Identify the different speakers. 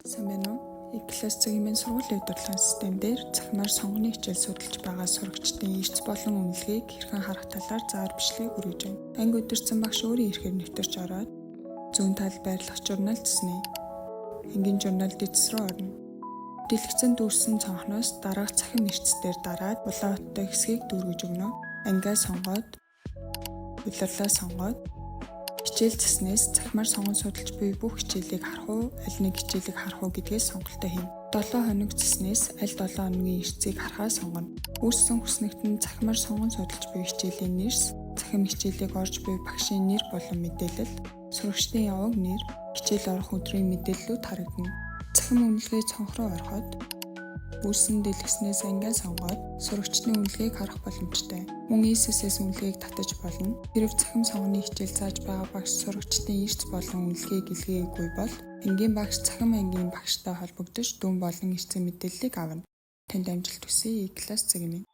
Speaker 1: Сайн байна уу? Класс цагийн сургуулийн удирдлагын систем дээр цахимаар сонгоны хичээл судалж байгаа сурагчдын эрс болон үнэлгээг хэрхэн харах талаар заар бичлэг хүргэж байна. Анги удирдсан багш өөрийн эрхээр нэвтэрч ороод зүүн талд байрлах журнал цэснэ. Ангийн журнал дэвс рүү орно. Дэлгэцэн дүүрсэн цонхноос дараах цахим эрсдээр дараад улаан уттай хэсгийг дүүргэж өгнө. Ангиа сонгоод удирлаа сонгоод хичээл цэснээс цахимаар сонгон судалж буй бүх хичээлийг харах уу, аль нэг хичээлийг харах уу гэдгээс сонголтоо хийнэ. 7 хоног цэснээс аль 7 хоногийн эрсцийг харахаа сонгоно. Үүссэн хүснэгт нь цахимаар сонгон судалж буй хичээлийн нэрс, цахим хичээлийг орж буй багшийн нэр болон мэдээлэл, сурагчдын яваг нэр, хичээл орох өдрийн мэдээллүүд харагдана. Цахим үнэлгээ цонх руу ороход үүссэн дэлгэснээс ангиа сонгоод сурагчдын үнэлгээг харах боломжтой. Мөн ESS үнэлгээг татаж болно. Хэрв цахим сонгоны хичээл зааж байгаа багш сурагчдын эрс болон үнэлгээг илгээгээгүй бол ангийн багш цахим ангийн багштай холбогдож дүн болон эрсийн мэдээллийг авна. Танд амжилт хүсье. Класс цагийн